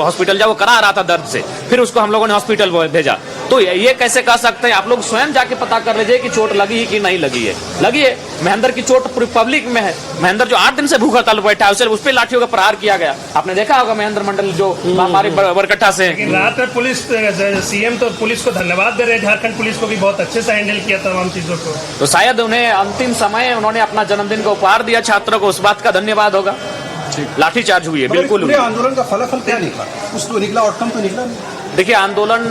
Hospital जाओ, करा रहा था दर्द से, फिर उसको हम लोगों ने हॉस्पिटल भेजा। तो ये कैसे कह सकते हैं? आप लोग स्वयं जाके पता कर लीजिए कि चोट लगी है कि नहीं लगी है। लगी है, महेंद्र की चोट पूरी पब्लिक में है। महेंद्र जो 8 दिन से भूख हड़ताल बैठा है, उस पर लाठियों का प्रहार किया गया। आपने देखा होगा महेंद्र मंडल जो हमारे बरकट्टा से। रात में पुलिस, सीएम तो पुलिस को धन्यवाद दे रहे हैं, झारखंड पुलिस को भी बहुत अच्छे से हैंडल किया तमाम चीजों को। तो शायद उन्हें अंतिम समय उन्होंने अपना जन्मदिन का उपहार दिया छात्रों को, उस बात का धन्यवाद होगा। लाठीचार्ज हुई है, बिल्कुल। पूरे आंदोलन का फलाफल क्या निकला? कुछ तो निकला, आउटकम तो निकला नहीं। देखिए, आंदोलन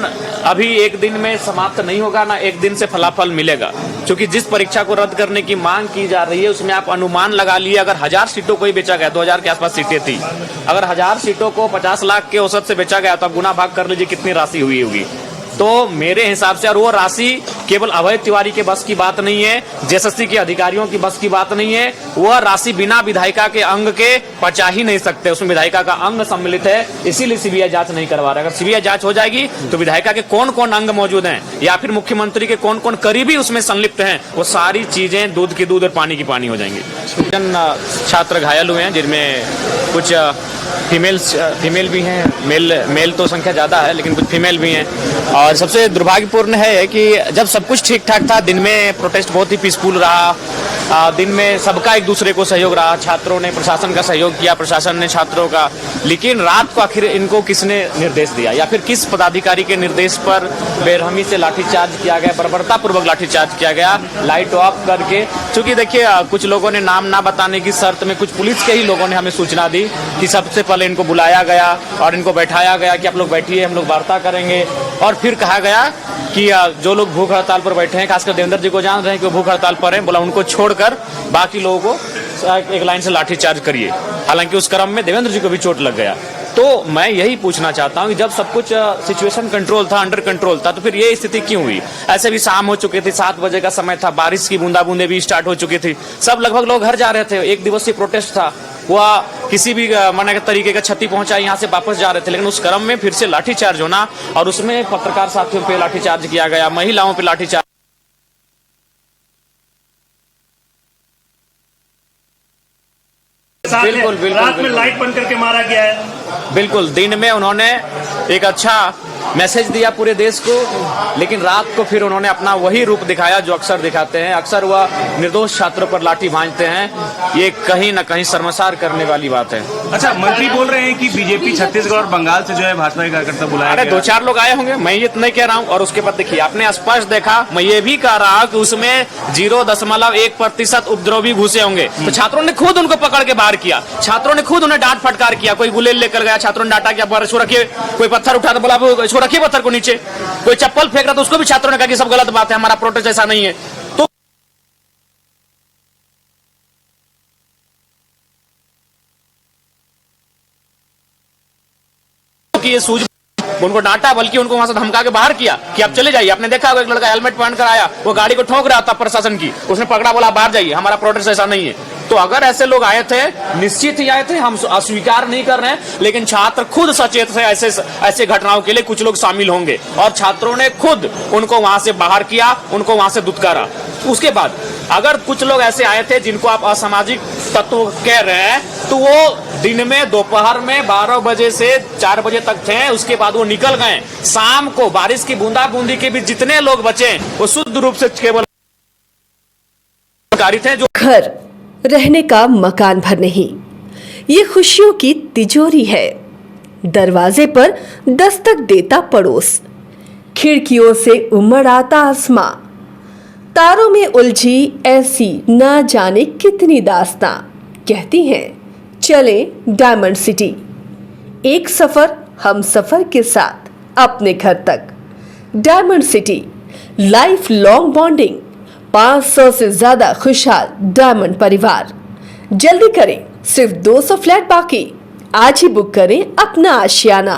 अभी एक दिन में समाप्त नहीं होगा, ना एक दिन से फलाफल मिलेगा, क्योंकि जिस परीक्षा को रद्द करने की मांग की जा रही है उसमें आप अनुमान लगा लिए, अगर 1000 सीटों को ही बेचा गया, 2000 के आसपास सीटें थी, अगर 1000 सीटों को 50 लाख के औसत से बेचा गया तो आप गुना भाग कर लीजिए कितनी राशि हुई होगी। तो मेरे हिसाब से, और वो राशि केवल अभय तिवारी के बस की बात नहीं है, जेएसएससी के अधिकारियों की बस की बात नहीं है, वह राशि बिना विधायिका के अंग के पचा ही नहीं सकते। उसमें विधायिका का अंग सम्मिलित है, इसीलिए सीबीआई जांच नहीं करवा रहा। अगर सीबीआई जांच हो जाएगी तो विधायिका के कौन कौन अंग मौजूद हैं या फिर मुख्यमंत्री के कौन कौन करीबी उसमें संलिप्त हैं, वो सारी चीजें दूध की दूध और पानी की पानी हो जाएंगी। छात्र घायल हुए हैं, जिनमें कुछ फीमेल भी हैं, मेल तो संख्या ज्यादा है लेकिन कुछ फीमेल भी हैं। और सबसे दुर्भाग्यपूर्ण है कि जब सब कुछ ठीक ठाक था, दिन में प्रोटेस्ट बहुत ही पीसफुल रहा, दिन में सबका एक दूसरे को सहयोग रहा, छात्रों ने प्रशासन का सहयोग किया, प्रशासन ने छात्रों का, लेकिन रात को आखिर इनको किसने निर्देश दिया या फिर किस पदाधिकारी के निर्देश पर बेरहमी से लाठीचार्ज किया गया, बर्बरतापूर्वक लाठीचार्ज किया गया, लाइट ऑफ करके। क्योंकि देखिए, कुछ लोगों ने नाम ना बताने की शर्त में, कुछ पुलिस के ही लोगों ने हमें सूचना दी कि सबसे पहले इनको बुलाया गया और इनको बैठाया गया कि आप लोग बैठिए, हम लोग वार्ता करेंगे, और फिर कहा गया कि जो लोग भूख हड़ताल पर बैठे हैं, खासकर देवेंद्र जी को जान रहे हैं कि वो भूख हड़ताल पर हैं, बोला उनको छोड़कर बाकी लोगों को एक लाइन से लाठीचार्ज करिए। हालांकि उस क्रम में देवेंद्र जी को भी चोट लग गया। तो मैं यही पूछना चाहता हूं कि जब सब कुछ सिचुएशन कंट्रोल था, अंडर कंट्रोल था, तो फिर ये स्थिति क्यों हुई? ऐसे भी शाम हो चुकी थी, 7 बजे का समय था, बारिश की बूंदाबूंदें भी स्टार्ट हो चुकी थी, सब लगभग लोग घर जा रहे थे, एक दिवसीय प्रोटेस्ट था, वह किसी भी मना के तरीके का क्षति पहुंचा यहाँ से वापस जा रहे थे, लेकिन उस क्रम में फिर से लाठीचार्ज होना, और उसमें पत्रकार साथियों पे लाठीचार्ज किया गया, महिलाओं पे लाठीचार्ज। बिल्कुल रात में लाइट बंद करके मारा गया है। बिल्कुल, दिन में उन्होंने एक अच्छा मैसेज दिया पूरे देश को, लेकिन रात को फिर उन्होंने अपना वही रूप दिखाया जो अक्सर दिखाते हैं। अक्सर वह निर्दोष छात्रों पर लाठी भांजते हैं। ये कहीं ना कहीं शर्मसार करने वाली बात है। अच्छा, मंत्री बोल रहे हैं कि बीजेपी छत्तीसगढ़ और बंगाल से जो है भाजपा के कार्यकर्ता बुलाया गया। 2-4 लोग आए होंगे, मैं ये नहीं कह रहा हूँ। और उसके बाद देखिए, आपने स्पष्ट देखा, मैं ये भी कह रहा हूँ कि उसमें 0.1% उपद्रवी घुसे होंगे। तो छात्रों ने खुद उनको पकड़ के बाहर किया, छात्रों ने खुद उन्हें डांट फटकार किया। कोई गुलेल लेकर गया, छात्रों ने डांटा, क्या इसको रखिए, कोई पत्थर उठा तो बोला इसको रखिए पत्थर को नीचे, कोई चप्पल फेंक रहा तो उसको भी छात्रों ने कहा कि सब गलत बात है, हमारा प्रोटेस्ट ऐसा नहीं है। तो कि ये सूझ उनको डांटा, बल्कि उनको वहां से धमका के बाहर किया कि आप चले जाइए। आपने देखा होगा एक लड़का हेलमेट पहन कर आया, वो गाड़ी को ठोक रहा था प्रशासन की, उसने पकड़ा, बोला बाहर जाइए, हमारा प्रोटेस्ट ऐसा नहीं है। तो अगर ऐसे लोग आए थे, निश्चित ही आए थे, हम अस्वीकार नहीं कर रहे हैं, लेकिन छात्र खुद सचेत थे, ऐसे घटनाओं के लिए कुछ लोग शामिल होंगे, और छात्रों ने खुद उनको वहां से बाहर किया, उनको वहां से दुत्कारा। उसके बाद अगर कुछ लोग ऐसे आए थे जिनको आप असामाजिक तत्व कह रहे हैं, तो वो दिन में, दोपहर में 12 बजे से 4 बजे तक थे, उसके बाद वो निकल गए। शाम को बारिश की बूंदाबूंदी के भी जितने लोग बचे, वो शुद्ध रूप से केवल थे जो घर रहने का मकान भर नहीं, ये खुशियों की तिजोरी है। दरवाजे पर दस्तक देता पड़ोस, खिड़कियों से उमड़ आता आसमां, तारों में उलझी ऐसी ना जाने कितनी दास्तां। कहती हैं चले डायमंड सिटी, एक सफर हम सफर के साथ अपने घर तक। Diamond city, life long bonding, 500 से ज्यादा खुशहाल डायमंड परिवार। जल्दी करें, सिर्फ 200 फ्लैट बाकी। आज ही बुक करें अपना आशियाना।